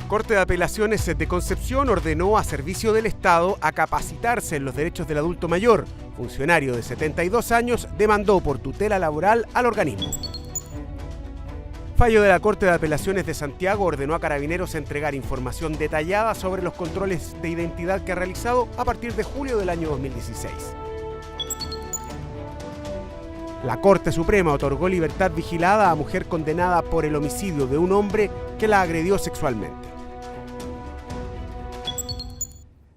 Corte de Apelaciones de Concepción ordenó a Servicio del Estado a capacitarse en los derechos del adulto mayor. Funcionario de 72 años demandó por tutela laboral al organismo. Fallo de la Corte de Apelaciones de Santiago ordenó a Carabineros entregar información detallada sobre los controles de identidad que ha realizado a partir de julio del año 2016. La Corte Suprema otorgó libertad vigilada a mujer condenada por el homicidio de un hombre que la agredió sexualmente.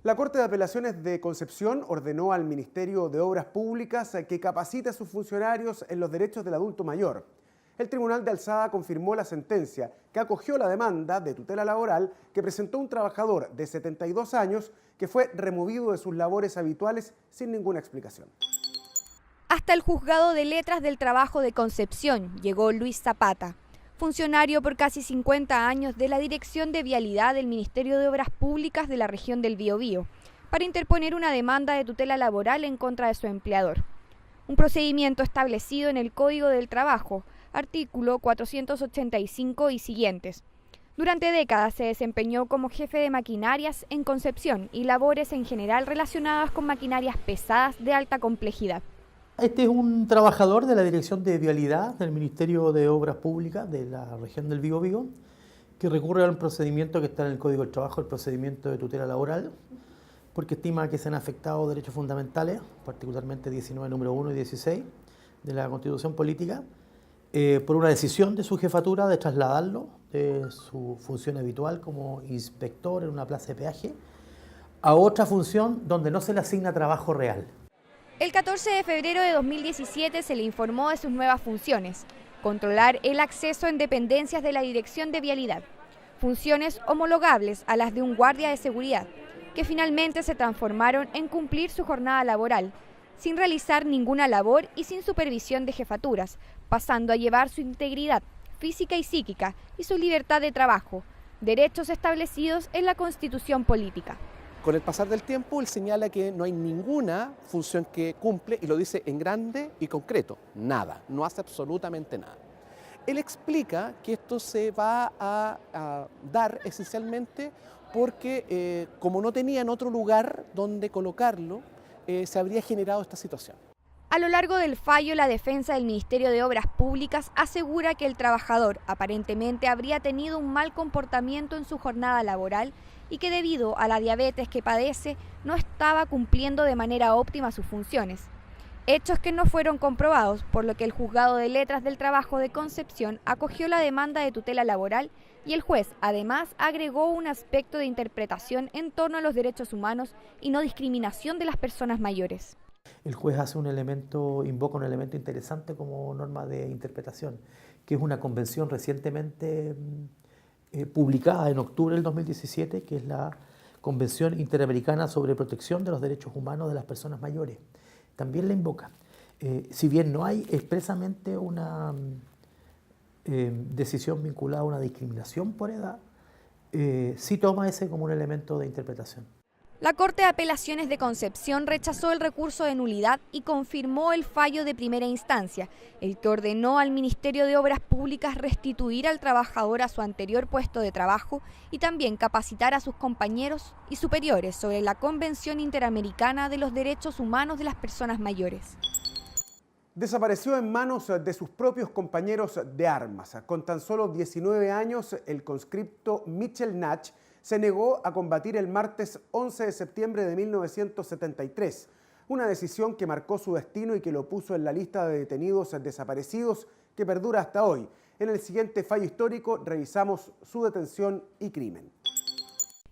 La Corte de Apelaciones de Concepción ordenó al Ministerio de Obras Públicas que capacite a sus funcionarios en los derechos del adulto mayor. El Tribunal de Alzada confirmó la sentencia que acogió la demanda de tutela laboral que presentó un trabajador de 72 años que fue removido de sus labores habituales sin ninguna explicación. Hasta el Juzgado de Letras del Trabajo de Concepción llegó Luis Zapata, funcionario por casi 50 años de la Dirección de Vialidad del Ministerio de Obras Públicas de la región del Biobío, para interponer una demanda de tutela laboral en contra de su empleador. Un procedimiento establecido en el Código del Trabajo, artículo 485 y siguientes. Durante décadas se desempeñó como jefe de maquinarias en Concepción y labores en general relacionadas con maquinarias pesadas de alta complejidad. Este es un trabajador de la Dirección de Vialidad del Ministerio de Obras Públicas de la región del Biobío, que recurre a un procedimiento que está en el Código del Trabajo, el procedimiento de tutela laboral, porque estima que se han afectado derechos fundamentales, particularmente 19, número 1 y 16 de la Constitución Política, por una decisión de su jefatura de trasladarlo de su función habitual como inspector en una plaza de peaje a otra función donde no se le asigna trabajo real. El 14 de febrero de 2017 se le informó de sus nuevas funciones: controlar el acceso en dependencias de la Dirección de Vialidad, funciones homologables a las de un guardia de seguridad, que finalmente se transformaron en cumplir su jornada laboral, sin realizar ninguna labor y sin supervisión de jefaturas, pasando a llevar su integridad física y psíquica y su libertad de trabajo, derechos establecidos en la Constitución Política. Con el pasar del tiempo, él señala que no hay ninguna función que cumple, y lo dice en grande y concreto: nada, no hace absolutamente nada. Él explica que esto se va a dar esencialmente porque como no tenían otro lugar donde colocarlo, se habría generado esta situación. A lo largo del fallo, la defensa del Ministerio de Obras Públicas asegura que el trabajador aparentemente habría tenido un mal comportamiento en su jornada laboral y que debido a la diabetes que padece no estaba cumpliendo de manera óptima sus funciones. Hechos que no fueron comprobados, por lo que el Juzgado de Letras del Trabajo de Concepción acogió la demanda de tutela laboral y el juez además agregó un aspecto de interpretación en torno a los derechos humanos y no discriminación de las personas mayores. El juez invoca un elemento interesante como norma de interpretación, que es una convención recientemente publicada en octubre del 2017, que es la Convención Interamericana sobre Protección de los Derechos Humanos de las Personas Mayores. También la invoca. Si bien no hay expresamente una decisión vinculada a una discriminación por edad, sí toma ese como un elemento de interpretación. La Corte de Apelaciones de Concepción rechazó el recurso de nulidad y confirmó el fallo de primera instancia, el que ordenó al Ministerio de Obras Públicas restituir al trabajador a su anterior puesto de trabajo y también capacitar a sus compañeros y superiores sobre la Convención Interamericana de los Derechos Humanos de las Personas Mayores. Desapareció en manos de sus propios compañeros de armas. Con tan solo 19 años, el conscripto Mitchell Natch se negó a combatir el martes 11 de septiembre de 1973, una decisión que marcó su destino y que lo puso en la lista de detenidos desaparecidos que perdura hasta hoy. En el siguiente fallo histórico revisamos su detención y crimen.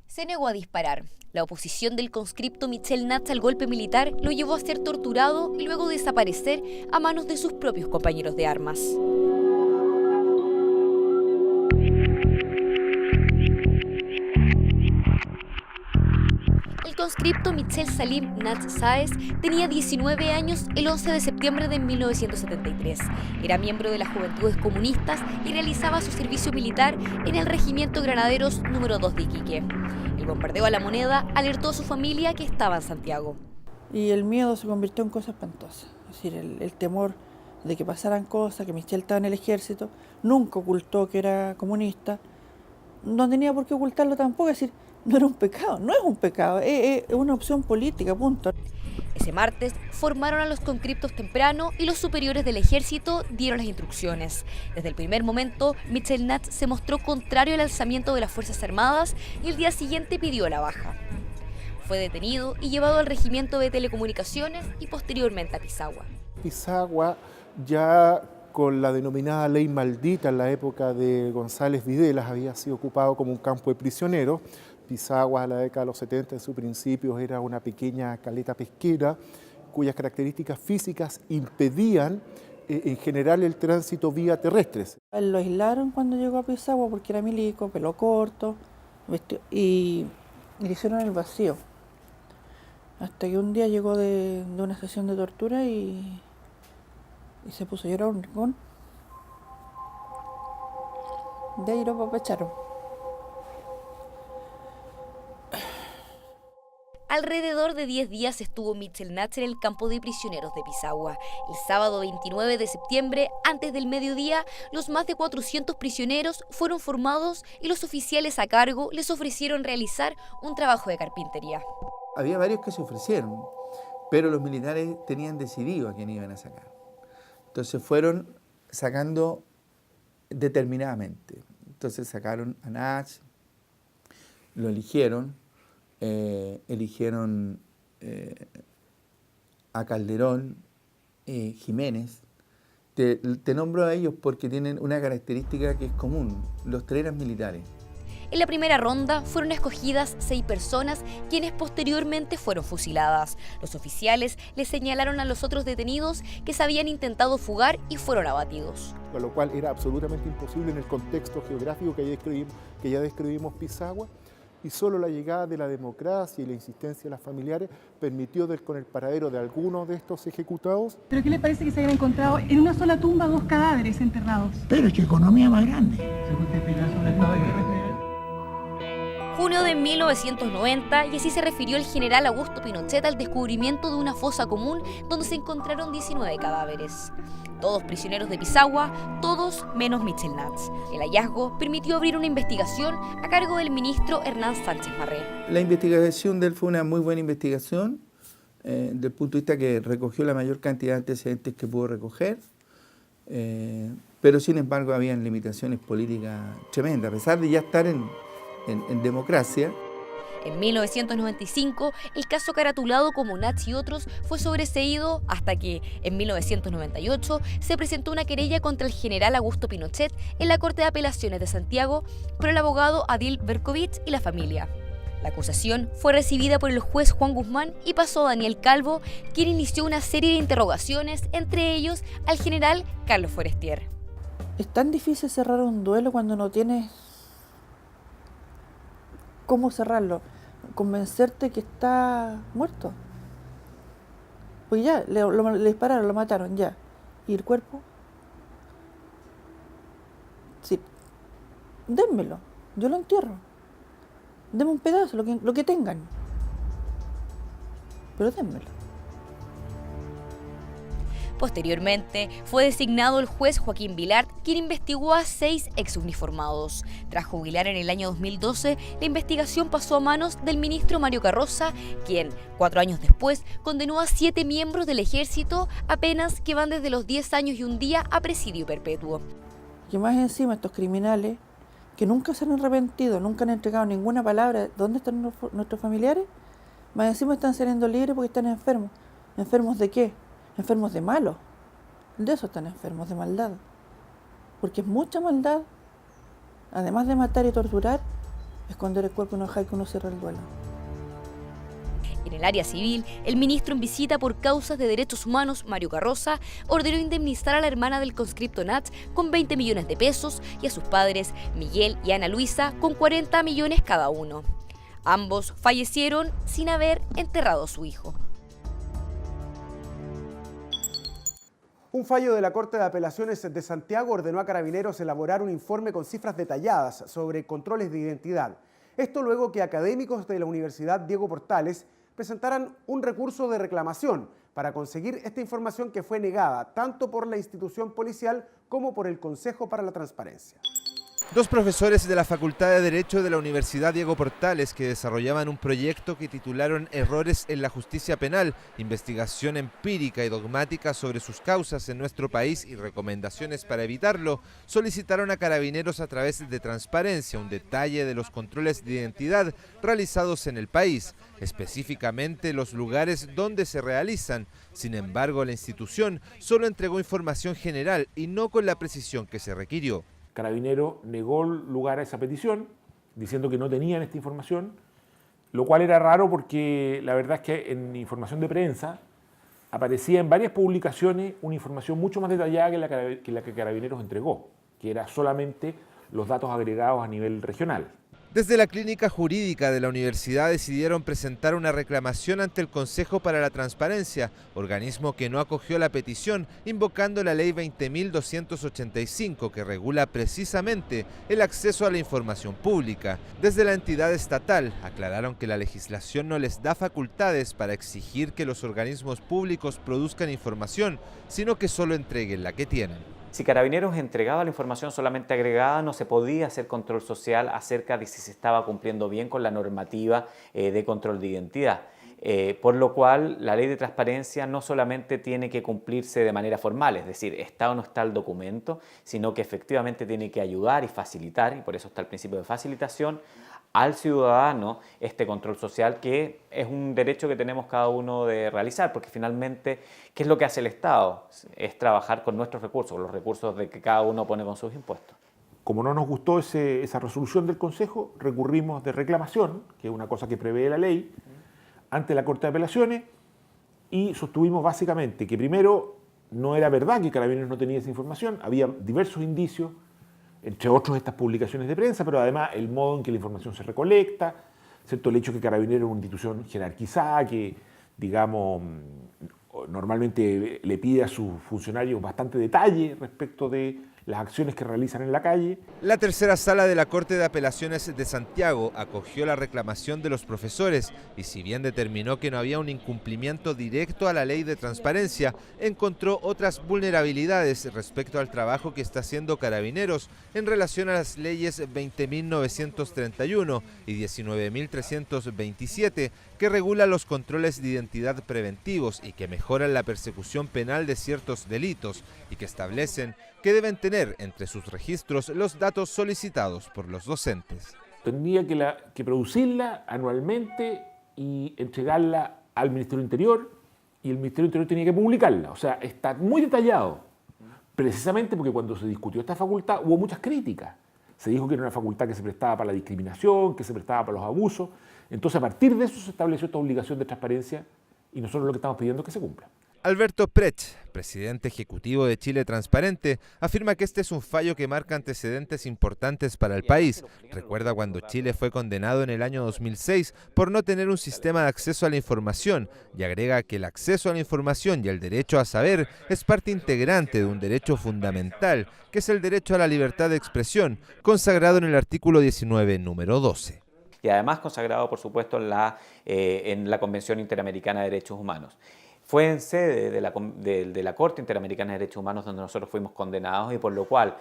Se negó a disparar. La oposición del conscripto Mitchell Natch al golpe militar lo llevó a ser torturado y luego desaparecer a manos de sus propios compañeros de armas. El conscripto Mitchell Salim Natch Sáez tenía 19 años el 11 de septiembre de 1973. Era miembro de las Juventudes Comunistas y realizaba su servicio militar en el Regimiento Granaderos número 2 de Iquique. El bombardeo a La Moneda alertó a su familia que estaba en Santiago. Y el miedo se convirtió en cosa espantosa. Es decir, el temor de que pasaran cosas, que Mitchell estaba en el ejército, nunca ocultó que era comunista, no tenía por qué ocultarlo tampoco, es decir, no era un pecado, no es un pecado, es una opción política, punto. Ese martes formaron a los conscriptos temprano y los superiores del ejército dieron las instrucciones. Desde el primer momento, Mitchell Natz se mostró contrario al alzamiento de las Fuerzas Armadas y el día siguiente pidió la baja. Fue detenido y llevado al regimiento de telecomunicaciones y posteriormente a Pisagua. Pisagua, ya con la denominada ley maldita en la época de González Videlas, había sido ocupado como un campo de prisioneros. Pisagua, a la década de los 70, en sus principios, era una pequeña caleta pesquera cuyas características físicas impedían en general el tránsito vía terrestres. Lo aislaron cuando llegó a Pisagua porque era milico, pelo corto, y le hicieron el vacío. Hasta que un día llegó de una sesión de tortura y se puso a llorar un rincón. De ahí lo apapacharon. Alrededor de 10 días estuvo Mitchell Natz en el campo de prisioneros de Pisagua. El sábado 29 de septiembre, antes del mediodía, los más de 400 prisioneros fueron formados y los oficiales a cargo les ofrecieron realizar un trabajo de carpintería. Había varios que se ofrecieron, pero los militares tenían decidido a quién iban a sacar. Entonces fueron sacando determinadamente. Entonces sacaron a Natz, lo eligieron a Calderón, Jiménez. Te nombro a ellos porque tienen una característica que es común, los tres eran militares. En la primera ronda fueron escogidas 6 personas, quienes posteriormente fueron fusiladas. Los oficiales les señalaron a los otros detenidos que se habían intentado fugar y fueron abatidos. Con lo cual era absolutamente imposible en el contexto geográfico que ya describimos Pisagua, y solo la llegada de la democracia y la insistencia de las familiares permitió dar con el paradero de algunos de estos ejecutados. ¿Pero qué le parece que se hayan encontrado en una sola tumba 2 cadáveres enterrados? Pero es que economía más grande. Junio de 1990, y así se refirió el general Augusto Pinochet al descubrimiento de una fosa común donde se encontraron 19 cadáveres. Todos prisioneros de Pisagua, todos menos Mitchell Natz. El hallazgo permitió abrir una investigación a cargo del ministro Hernán Sánchez Marré. La investigación de él fue una muy buena investigación, del punto de vista que recogió la mayor cantidad de antecedentes que pudo recoger, pero sin embargo habían limitaciones políticas tremendas, a pesar de ya estar en democracia. En 1995, el caso caratulado como Natz y otros fue sobreseído hasta que, en 1998, se presentó una querella contra el general Augusto Pinochet en la Corte de Apelaciones de Santiago por el abogado Adil Berkovich y la familia. La acusación fue recibida por el juez Juan Guzmán y pasó a Daniel Calvo, quien inició una serie de interrogaciones, entre ellos al general Carlos Forestier. Es tan difícil cerrar un duelo cuando no tienes cómo cerrarlo, convencerte que está muerto. Pues ya, le dispararon, lo mataron, ya. ¿Y el cuerpo? Sí, dénmelo, yo lo entierro. Denme un pedazo, lo que tengan. Pero dénmelo. Posteriormente, fue designado el juez Joaquín Vilart, quien investigó a 6 exuniformados. Tras jubilar en el año 2012, la investigación pasó a manos del ministro Mario Carroza, quien, 4 años después, condenó a 7 miembros del ejército a penas que van desde los 10 años y un día a presidio perpetuo. Y más encima estos criminales, que nunca se han arrepentido, nunca han entregado ninguna palabra, ¿dónde están nuestros familiares? Más encima están saliendo libres porque están enfermos. ¿Enfermos de qué? Enfermos de malo. De eso están enfermos, de maldad. Porque es mucha maldad, además de matar y torturar, esconder el cuerpo y no dejar que uno cierre el duelo. En el área civil, el ministro en visita por causas de derechos humanos, Mario Carroza, ordenó indemnizar a la hermana del conscripto Natz con 20 millones de pesos y a sus padres, Miguel y Ana Luisa, con 40 millones cada uno. Ambos fallecieron sin haber enterrado a su hijo. Un fallo de la Corte de Apelaciones de Santiago ordenó a Carabineros elaborar un informe con cifras detalladas sobre controles de identidad. Esto luego que académicos de la Universidad Diego Portales presentaran un recurso de reclamación para conseguir esta información que fue negada tanto por la institución policial como por el Consejo para la Transparencia. Dos profesores de la Facultad de Derecho de la Universidad Diego Portales que desarrollaban un proyecto que titularon Errores en la Justicia Penal, investigación empírica y dogmática sobre sus causas en nuestro país y recomendaciones para evitarlo, solicitaron a Carabineros a través de transparencia un detalle de los controles de identidad realizados en el país, específicamente los lugares donde se realizan. Sin embargo, la institución solo entregó información general y no con la precisión que se requirió. Carabinero negó lugar a esa petición, diciendo que no tenían esta información, lo cual era raro porque la verdad es que en información de prensa aparecía en varias publicaciones una información mucho más detallada que la que Carabineros entregó, que era solamente los datos agregados a nivel regional. Desde la clínica jurídica de la universidad decidieron presentar una reclamación ante el Consejo para la Transparencia, organismo que no acogió la petición, invocando la ley 20.285 que regula precisamente el acceso a la información pública. Desde la entidad estatal aclararon que la legislación no les da facultades para exigir que los organismos públicos produzcan información, sino que solo entreguen la que tienen. Si Carabineros entregaba la información solamente agregada, no se podía hacer control social acerca de si se estaba cumpliendo bien con la normativa de control de identidad. Por lo cual, la ley de transparencia no solamente tiene que cumplirse de manera formal, es decir, está o no está el documento, sino que efectivamente tiene que ayudar y facilitar, y por eso está el principio de facilitación, al ciudadano este control social, que es un derecho que tenemos cada uno de realizar, porque finalmente, ¿qué es lo que hace el Estado? Es trabajar con nuestros recursos, los recursos de que cada uno pone con sus impuestos. Como no nos gustó esa resolución del Consejo, recurrimos de reclamación, que es una cosa que prevé la ley, ante la Corte de Apelaciones, y sostuvimos básicamente que primero no era verdad que Carabineros no tenía esa información, había diversos indicios, entre otros estas publicaciones de prensa, pero además el modo en que la información se recolecta, ¿cierto? El hecho de que Carabineros es una institución jerarquizada, que, digamos, normalmente le pide a sus funcionarios bastante detalle respecto de las acciones que realizan en la calle. La tercera sala de la Corte de Apelaciones de Santiago acogió la reclamación de los profesores y, si bien determinó que no había un incumplimiento directo a la ley de transparencia, encontró otras vulnerabilidades respecto al trabajo que está haciendo Carabineros en relación a las leyes 20.931 y 19.327, que regulan los controles de identidad preventivos y que mejoran la persecución penal de ciertos delitos y que establecen que deben tener entre sus registros los datos solicitados por los docentes. Tendría que producirla anualmente y entregarla al Ministerio del Interior, y el Ministerio del Interior tenía que publicarla. O sea, está muy detallado, precisamente porque cuando se discutió esta facultad hubo muchas críticas. Se dijo que era una facultad que se prestaba para la discriminación, que se prestaba para los abusos. Entonces, a partir de eso se estableció esta obligación de transparencia y nosotros lo que estamos pidiendo es que se cumpla. Alberto Prech, presidente ejecutivo de Chile Transparente, afirma que este es un fallo que marca antecedentes importantes para el país. Recuerda cuando Chile fue condenado en el año 2006 por no tener un sistema de acceso a la información y agrega que el acceso a la información y el derecho a saber es parte integrante de un derecho fundamental, que es el derecho a la libertad de expresión, consagrado en el artículo 19, número 12. Y además consagrado, por supuesto, en la Convención Interamericana de Derechos Humanos. Fue en sede de la Corte Interamericana de Derechos Humanos donde nosotros fuimos condenados, y por lo cual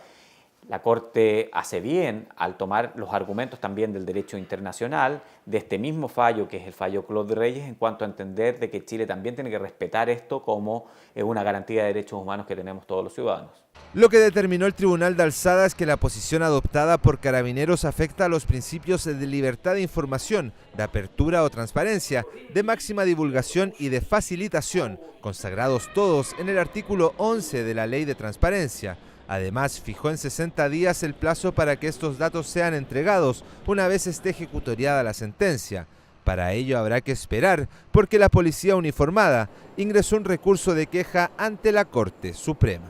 la Corte hace bien al tomar los argumentos también del derecho internacional, de este mismo fallo, que es el fallo Claude Reyes, en cuanto a entender de que Chile también tiene que respetar esto como una garantía de derechos humanos que tenemos todos los ciudadanos. Lo que determinó el Tribunal de Alzada es que la posición adoptada por Carabineros afecta a los principios de libertad de información, de apertura o transparencia, de máxima divulgación y de facilitación, consagrados todos en el artículo 11 de la Ley de Transparencia. Además, fijó en 60 días el plazo para que estos datos sean entregados una vez esté ejecutoriada la sentencia. Para ello habrá que esperar, porque la policía uniformada ingresó un recurso de queja ante la Corte Suprema.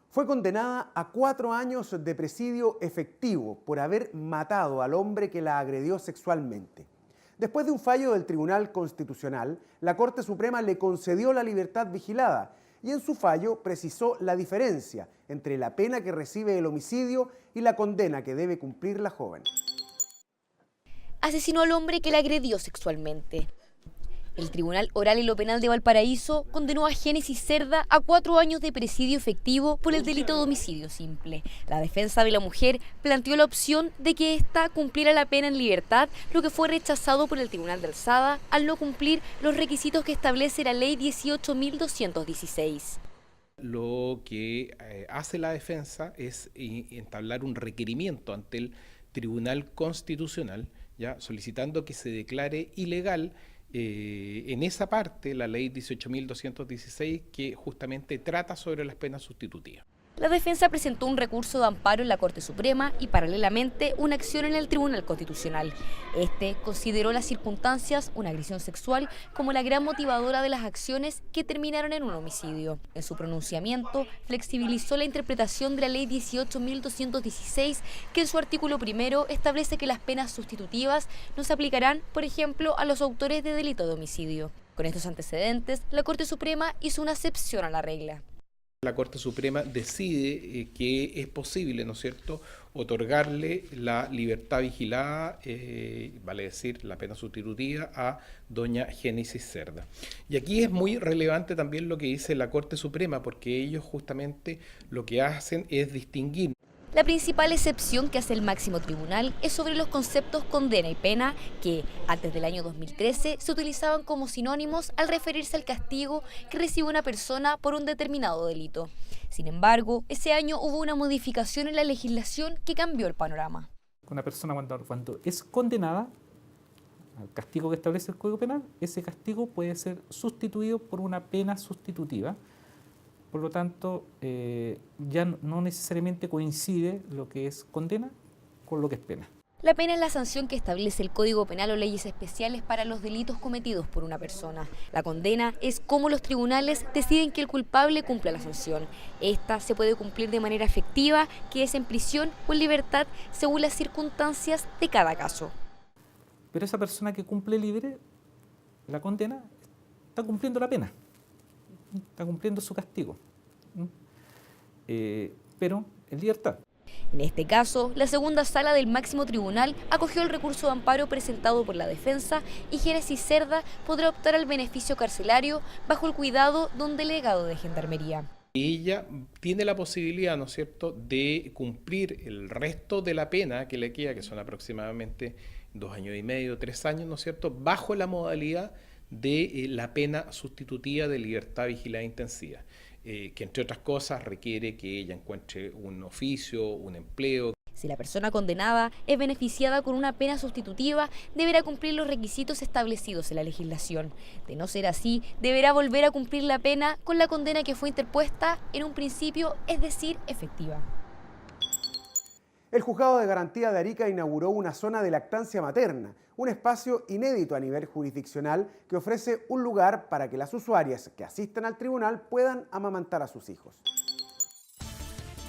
Fue condenada a 4 años de presidio efectivo por haber matado al hombre que la agredió sexualmente. Después de un fallo del Tribunal Constitucional, la Corte Suprema le concedió la libertad vigilada y en su fallo precisó la diferencia entre la pena que recibe el homicidio y la condena que debe cumplir la joven. Asesinó al hombre que la agredió sexualmente. El Tribunal Oral y lo Penal de Valparaíso condenó a Génesis Cerda a 4 años de presidio efectivo por el delito de homicidio simple. La defensa de la mujer planteó la opción de que ésta cumpliera la pena en libertad, lo que fue rechazado por el Tribunal de Alzada al no cumplir los requisitos que establece la Ley 18.216. Lo que hace la defensa es entablar un requerimiento ante el Tribunal Constitucional, ya solicitando que se declare ilegal en esa parte la Ley 18.216 que justamente trata sobre las penas sustitutivas. La defensa presentó un recurso de amparo en la Corte Suprema y paralelamente una acción en el Tribunal Constitucional. Este consideró las circunstancias, una agresión sexual, como la gran motivadora de las acciones que terminaron en un homicidio. En su pronunciamiento, flexibilizó la interpretación de la Ley 18.216, que en su artículo primero establece que las penas sustitutivas no se aplicarán, por ejemplo, a los autores de delito de homicidio. Con estos antecedentes, la Corte Suprema hizo una excepción a la regla. La Corte Suprema decide que es posible, ¿no es cierto?, otorgarle la libertad vigilada, vale decir, la pena sustitutiva, a doña Génesis Cerda. Y aquí es muy relevante también lo que dice la Corte Suprema, porque ellos justamente lo que hacen es distinguir. La principal excepción que hace el máximo tribunal es sobre los conceptos condena y pena que, antes del año 2013, se utilizaban como sinónimos al referirse al castigo que recibe una persona por un determinado delito. Sin embargo, ese año hubo una modificación en la legislación que cambió el panorama. Una persona cuando es condenada al castigo que establece el Código Penal, ese castigo puede ser sustituido por una pena sustitutiva. Por lo tanto, ya no necesariamente coincide lo que es condena con lo que es pena. La pena es la sanción que establece el Código Penal o leyes especiales para los delitos cometidos por una persona. La condena es cómo los tribunales deciden que el culpable cumpla la sanción. Esta se puede cumplir de manera efectiva, que es en prisión o en libertad, según las circunstancias de cada caso. Pero esa persona que cumple libre la condena está cumpliendo la pena. Está cumpliendo su castigo, pero en libertad. En este caso, la segunda sala del máximo tribunal acogió el recurso de amparo presentado por la defensa y Génesis Cerda podrá optar al beneficio carcelario bajo el cuidado de un delegado de Gendarmería. Ella tiene la posibilidad, ¿no es cierto?, de cumplir el resto de la pena que le queda, que son aproximadamente 2 años y medio, 3 años, ¿no es cierto?, bajo la modalidad de la pena sustitutiva de libertad vigilada intensiva, que entre otras cosas requiere que ella encuentre un oficio, un empleo. Si la persona condenada es beneficiada con una pena sustitutiva, deberá cumplir los requisitos establecidos en la legislación. De no ser así, deberá volver a cumplir la pena con la condena que fue interpuesta en un principio, es decir, efectiva. El Juzgado de Garantía de Arica inauguró una zona de lactancia materna, un espacio inédito a nivel jurisdiccional que ofrece un lugar para que las usuarias que asistan al tribunal puedan amamantar a sus hijos.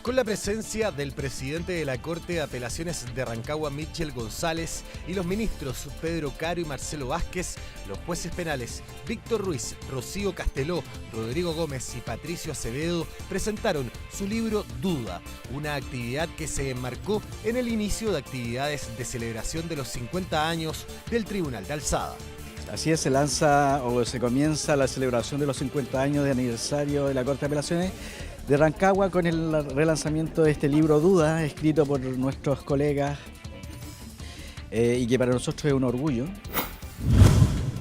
Con la presencia del presidente de la Corte de Apelaciones de Rancagua, Michel González, y los ministros Pedro Caro y Marcelo Vázquez, los jueces penales Víctor Ruiz, Rocío Casteló, Rodrigo Gómez y Patricio Acevedo presentaron su libro Duda, una actividad que se enmarcó en el inicio de actividades de celebración de los 50 años del Tribunal de Alzada. Así es, se lanza o se comienza la celebración de los 50 años de aniversario de la Corte de Apelaciones de Rancagua con el relanzamiento de este libro Duda, escrito por nuestros colegas y que para nosotros es un orgullo.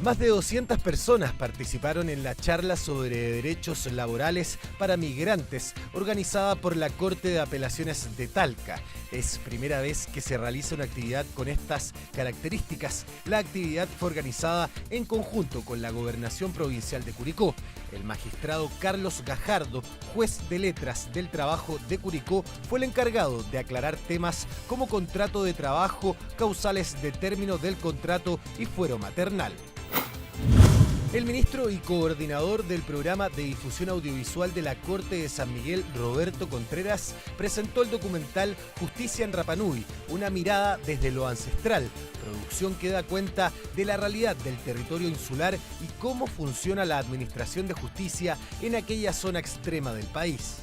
Más de 200 personas participaron en la charla sobre derechos laborales para migrantes organizada por la Corte de Apelaciones de Talca. Es primera vez que se realiza una actividad con estas características. La actividad fue organizada en conjunto con la Gobernación Provincial de Curicó. El magistrado Carlos Gajardo, juez de letras del trabajo de Curicó, fue el encargado de aclarar temas como contrato de trabajo, causales de término del contrato y fuero maternal. El ministro y coordinador del programa de difusión audiovisual de la Corte de San Miguel, Roberto Contreras, presentó el documental Justicia en Rapa Nui, una mirada desde lo ancestral, producción que da cuenta de la realidad del territorio insular y cómo funciona la administración de justicia en aquella zona extrema del país.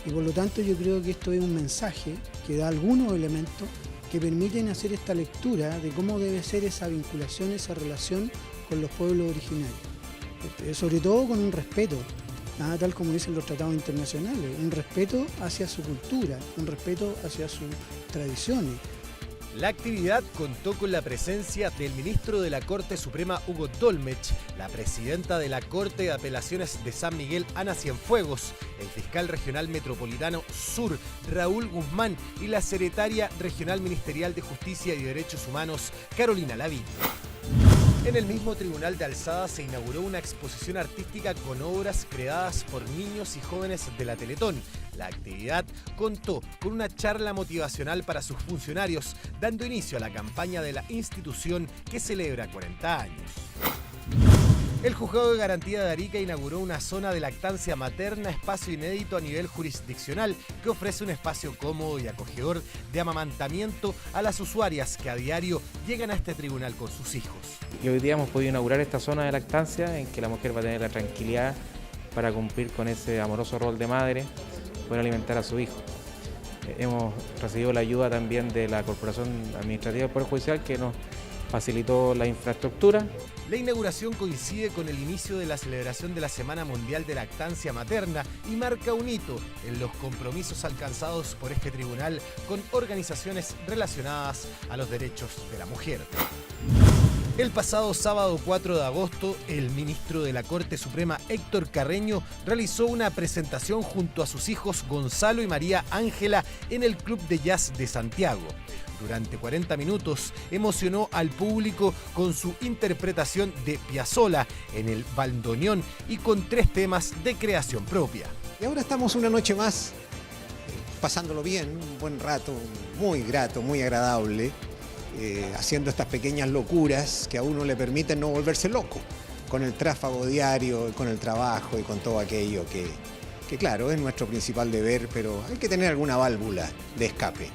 Y por lo tanto yo creo que esto es un mensaje que da algunos elementos que permiten hacer esta lectura de cómo debe ser esa vinculación, esa relación con los pueblos originarios. sobre todo con un respeto, tal como dicen los tratados internacionales, un respeto hacia su cultura, un respeto hacia sus tradiciones. La actividad contó con la presencia del ministro de la Corte Suprema Hugo Dolmetsch, la presidenta de la Corte de Apelaciones de San Miguel Ana Cienfuegos, el fiscal regional metropolitano Sur Raúl Guzmán y la secretaria regional ministerial de Justicia y Derechos Humanos Carolina Lavín. En el mismo Tribunal de Alzada se inauguró una exposición artística con obras creadas por niños y jóvenes de la Teletón. La actividad contó con una charla motivacional para sus funcionarios, dando inicio a la campaña de la institución que celebra 40 años. El Juzgado de Garantía de Arica inauguró una zona de lactancia materna, espacio inédito a nivel jurisdiccional, que ofrece un espacio cómodo y acogedor de amamantamiento a las usuarias que a diario llegan a este tribunal con sus hijos. Y hoy día hemos podido inaugurar esta zona de lactancia en que la mujer va a tener la tranquilidad para cumplir con ese amoroso rol de madre, poder alimentar a su hijo. Hemos recibido la ayuda también de la Corporación Administrativa del Poder Judicial, que nos facilitó la infraestructura. La inauguración coincide con el inicio de la celebración de la Semana Mundial de Lactancia Materna y marca un hito en los compromisos alcanzados por este tribunal con organizaciones relacionadas a los derechos de la mujer. El pasado sábado 4 de agosto, el ministro de la Corte Suprema, Héctor Carreño, realizó una presentación junto a sus hijos Gonzalo y María Ángela en el Club de Jazz de Santiago. Durante 40 minutos emocionó al público con su interpretación de Piazzolla en el bandoneón y con 3 temas de creación propia. Y ahora estamos una noche más pasándolo bien, un buen rato, muy grato, muy agradable, haciendo estas pequeñas locuras que a uno le permiten no volverse loco, con el tráfago diario, con el trabajo y con todo aquello que claro, es nuestro principal deber, pero hay que tener alguna válvula de escape.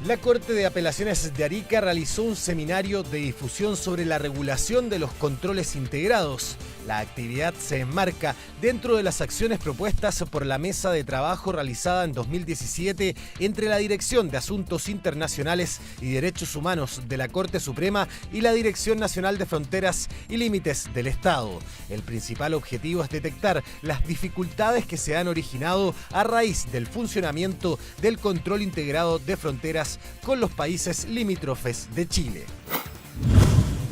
La Corte de Apelaciones de Arica realizó un seminario de difusión sobre la regulación de los controles integrados. La actividad se enmarca dentro de las acciones propuestas por la mesa de trabajo realizada en 2017 entre la Dirección de Asuntos Internacionales y Derechos Humanos de la Corte Suprema y la Dirección Nacional de Fronteras y Límites del Estado. El principal objetivo es detectar las dificultades que se han originado a raíz del funcionamiento del control integrado de fronteras con los países limítrofes de Chile.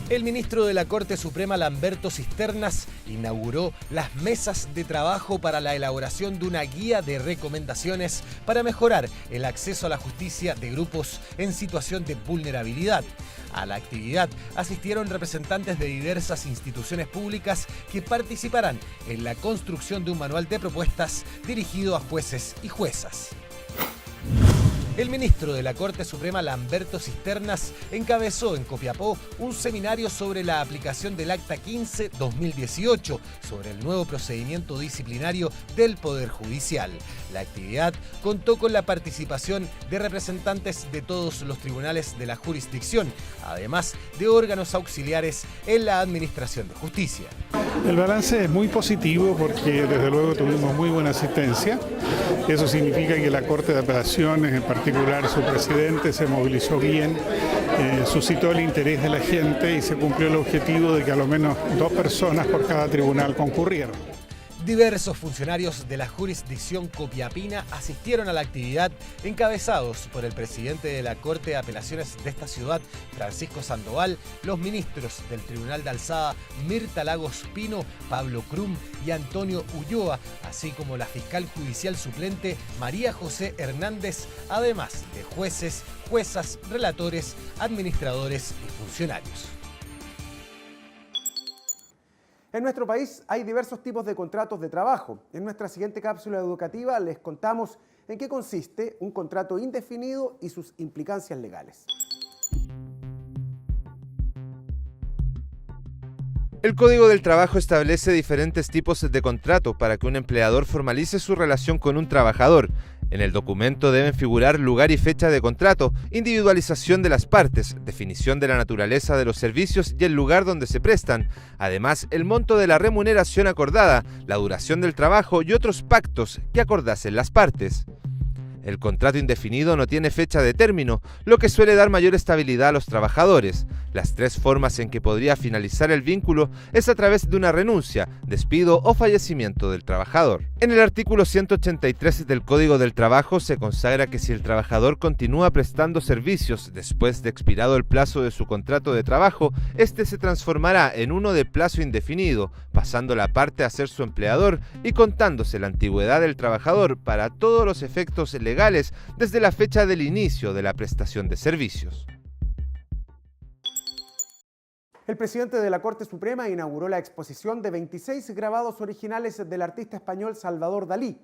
El ministro de la Corte Suprema, Lamberto Cisternas, inauguró las mesas de trabajo para la elaboración de una guía de recomendaciones para mejorar el acceso a la justicia de grupos en situación de vulnerabilidad. A la actividad asistieron representantes de diversas instituciones públicas que participarán en la construcción de un manual de propuestas dirigido a jueces y juezas. El ministro de la Corte Suprema, Lamberto Cisternas, encabezó en Copiapó un seminario sobre la aplicación del Acta 15-2018 sobre el nuevo procedimiento disciplinario del Poder Judicial. La actividad contó con la participación de representantes de todos los tribunales de la jurisdicción, además de órganos auxiliares en la Administración de Justicia. El balance es muy positivo porque desde luego tuvimos muy buena asistencia. Eso significa que la Corte de Apelaciones, en particular su presidente, se movilizó bien, suscitó el interés de la gente y se cumplió el objetivo de que a lo menos 2 personas por cada tribunal concurrieron. Diversos funcionarios de la jurisdicción copiapina asistieron a la actividad, encabezados por el presidente de la Corte de Apelaciones de esta ciudad, Francisco Sandoval, los ministros del Tribunal de Alzada, Mirta Lagos Pino, Pablo Crum y Antonio Ulloa, así como la fiscal judicial suplente María José Hernández, además de jueces, juezas, relatores, administradores y funcionarios. En nuestro país hay diversos tipos de contratos de trabajo. En nuestra siguiente cápsula educativa les contamos en qué consiste un contrato indefinido y sus implicancias legales. El Código del Trabajo establece diferentes tipos de contrato para que un empleador formalice su relación con un trabajador. En el documento deben figurar lugar y fecha de contrato, individualización de las partes, definición de la naturaleza de los servicios y el lugar donde se prestan, además el monto de la remuneración acordada, la duración del trabajo y otros pactos que acordasen las partes. El contrato indefinido no tiene fecha de término, lo que suele dar mayor estabilidad a los trabajadores. Las 3 formas en que podría finalizar el vínculo es a través de una renuncia, despido o fallecimiento del trabajador. En el artículo 183 del Código del Trabajo se consagra que si el trabajador continúa prestando servicios después de expirado el plazo de su contrato de trabajo, este se transformará en uno de plazo indefinido, pasando la parte a ser su empleador y contándose la antigüedad del trabajador para todos los efectos legales desde la fecha del inicio de la prestación de servicios. El presidente de la Corte Suprema inauguró la exposición de 26 grabados originales del artista español Salvador Dalí.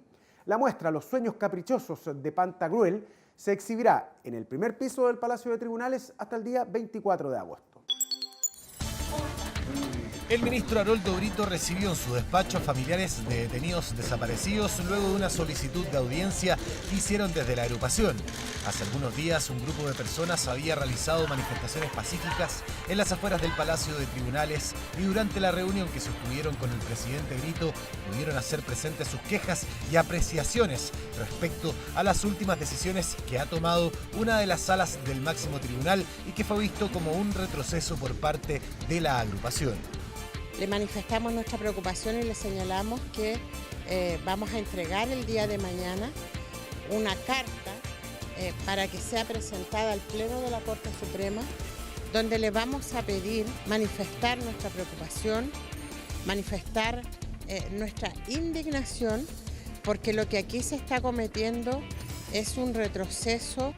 La muestra Los sueños caprichosos de Pantagruel se exhibirá en el primer piso del Palacio de Tribunales hasta el día 24 de agosto. El ministro Aroldo Brito recibió en su despacho a familiares de detenidos desaparecidos luego de una solicitud de audiencia que hicieron desde la agrupación. Hace algunos días un grupo de personas había realizado manifestaciones pacíficas en las afueras del Palacio de Tribunales y durante la reunión que sostuvieron con el presidente Brito pudieron hacer presentes sus quejas y apreciaciones respecto a las últimas decisiones que ha tomado una de las salas del máximo tribunal y que fue visto como un retroceso por parte de la agrupación. Le manifestamos nuestra preocupación y le señalamos que vamos a entregar el día de mañana una carta para que sea presentada al Pleno de la Corte Suprema, donde le vamos a pedir manifestar nuestra preocupación, manifestar nuestra indignación, porque lo que aquí se está cometiendo es un retroceso.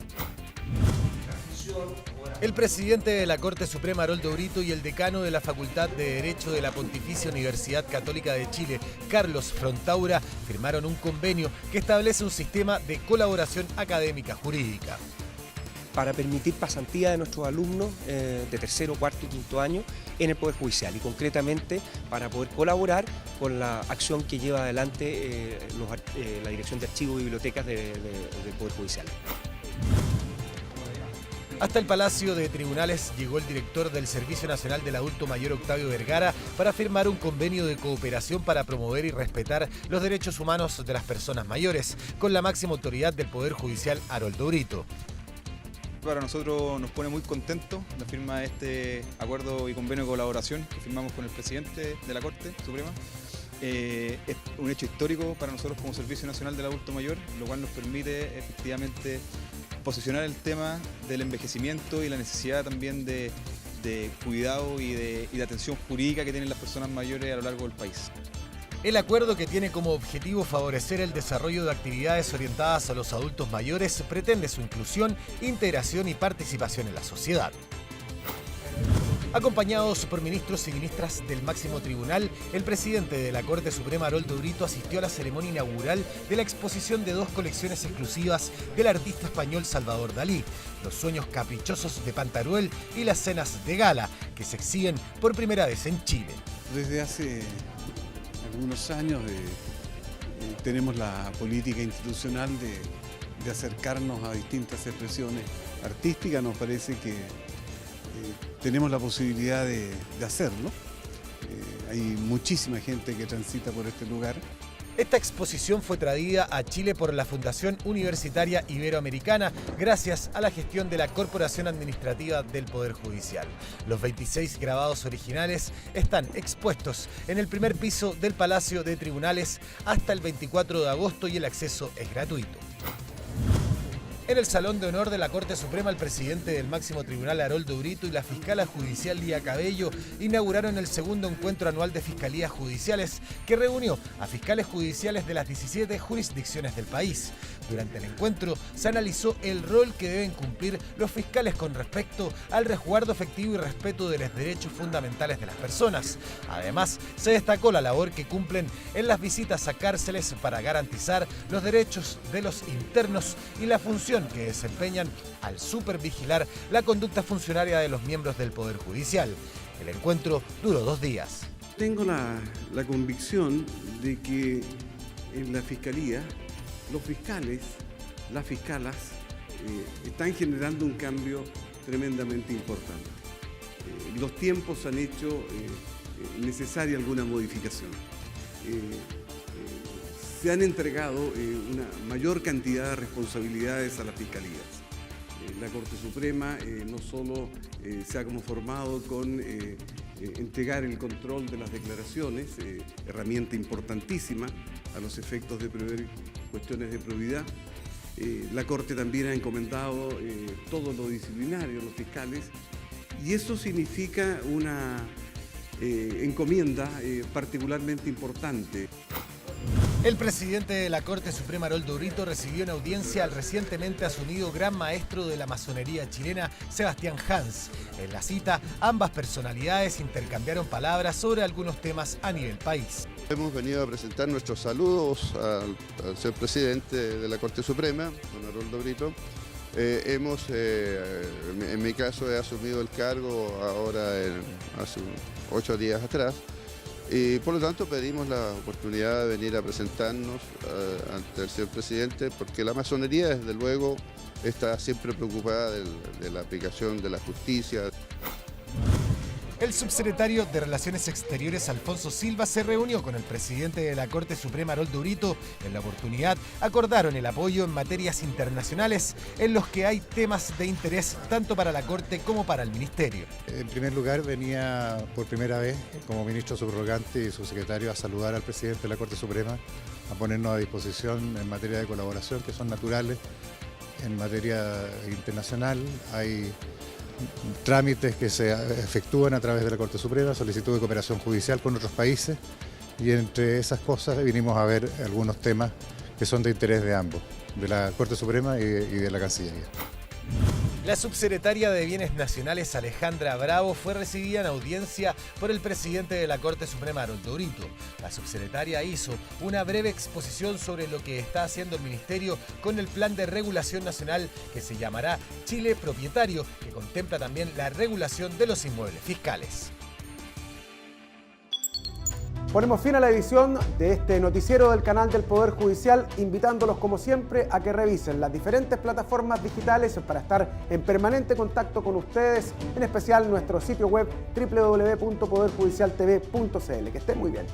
El presidente de la Corte Suprema, Aroldo Brito, y el decano de la Facultad de Derecho de la Pontificia Universidad Católica de Chile, Carlos Frontaura, firmaron un convenio que establece un sistema de colaboración académica jurídica. Para permitir pasantía de nuestros alumnos de tercero, cuarto y quinto año en el Poder Judicial y concretamente para poder colaborar con la acción que lleva adelante la Dirección de Archivos y Bibliotecas del Poder Judicial. Hasta el Palacio de Tribunales llegó el director del Servicio Nacional del Adulto Mayor, Octavio Vergara, para firmar un convenio de cooperación para promover y respetar los derechos humanos de las personas mayores, con la máxima autoridad del Poder Judicial, Aroldo Brito. Para nosotros nos pone muy contentos la firma de este acuerdo y convenio de colaboración que firmamos con el presidente de la Corte Suprema. Es un hecho histórico para nosotros como Servicio Nacional del Adulto Mayor, lo cual nos permite efectivamente posicionar el tema del envejecimiento y la necesidad también de cuidado y de atención jurídica que tienen las personas mayores a lo largo del país. El acuerdo, que tiene como objetivo favorecer el desarrollo de actividades orientadas a los adultos mayores, pretende su inclusión, integración y participación en la sociedad. Acompañados por ministros y ministras del máximo tribunal, el presidente de la Corte Suprema, Aroldo Brito, asistió a la ceremonia inaugural de la exposición de 2 colecciones exclusivas del artista español Salvador Dalí, Los sueños caprichosos de Pantagruel y Las cenas de gala, que se exhiben por primera vez en Chile. Desde hace algunos años tenemos la política institucional de acercarnos a distintas expresiones artísticas. Nos parece que tenemos la posibilidad de hacerlo. Hay muchísima gente que transita por este lugar. Esta exposición fue traída a Chile por la Fundación Universitaria Iberoamericana gracias a la gestión de la Corporación Administrativa del Poder Judicial. Los 26 grabados originales están expuestos en el primer piso del Palacio de Tribunales hasta el 24 de agosto y el acceso es gratuito. En el Salón de Honor de la Corte Suprema, el presidente del máximo tribunal, Aroldo Brito, y la fiscala judicial, Lía Cabello, inauguraron el segundo encuentro anual de fiscalías judiciales, que reunió a fiscales judiciales de las 17 jurisdicciones del país. Durante el encuentro se analizó el rol que deben cumplir los fiscales con respecto al resguardo efectivo y respeto de los derechos fundamentales de las personas. Además, se destacó la labor que cumplen en las visitas a cárceles para garantizar los derechos de los internos y la función que desempeñan al supervigilar la conducta funcionaria de los miembros del Poder Judicial. El encuentro duró 2 días. Tengo la convicción de que en la Fiscalía, los fiscales, las fiscalas, están generando un cambio tremendamente importante. Los tiempos han hecho necesaria alguna modificación. se han entregado una mayor cantidad de responsabilidades a las fiscalías. La Corte Suprema no solo se ha conformado con entregar el control de las declaraciones, herramienta importantísima a los efectos de prever cuestiones de probidad. La Corte también ha encomendado todo lo disciplinario a los fiscales y eso significa una encomienda particularmente importante. El presidente de la Corte Suprema, Haroldo Brito, recibió en audiencia al recientemente asumido gran maestro de la masonería chilena, Sebastián Hans. En la cita, ambas personalidades intercambiaron palabras sobre algunos temas a nivel país. Hemos venido a presentar nuestros saludos al señor presidente de la Corte Suprema, don Haroldo Brito. En mi caso, he asumido el cargo ahora hace 8 días atrás. Y por lo tanto pedimos la oportunidad de venir a presentarnos ante el señor presidente, porque la masonería desde luego está siempre preocupada de la aplicación de la justicia. El subsecretario de Relaciones Exteriores, Alfonso Silva, se reunió con el presidente de la Corte Suprema, Haroldo Brito. En la oportunidad acordaron el apoyo en materias internacionales en los que hay temas de interés tanto para la Corte como para el Ministerio. En primer lugar, venía por primera vez como ministro subrogante y subsecretario a saludar al presidente de la Corte Suprema, a ponernos a disposición en materia de colaboración que son naturales. En materia internacional hay trámites que se efectúan a través de la Corte Suprema, solicitud de cooperación judicial con otros países y entre esas cosas vinimos a ver algunos temas que son de interés de ambos, de la Corte Suprema y de la Cancillería. La subsecretaria de Bienes Nacionales, Alejandra Bravo, fue recibida en audiencia por el presidente de la Corte Suprema, Haroldo Brito. La subsecretaria hizo una breve exposición sobre lo que está haciendo el Ministerio con el Plan de Regulación Nacional que se llamará Chile Propietario, que contempla también la regulación de los inmuebles fiscales. Ponemos fin a la edición de este noticiero del canal del Poder Judicial, invitándolos como siempre a que revisen las diferentes plataformas digitales para estar en permanente contacto con ustedes, en especial nuestro sitio web www.poderjudicialtv.cl. Que estén muy bien.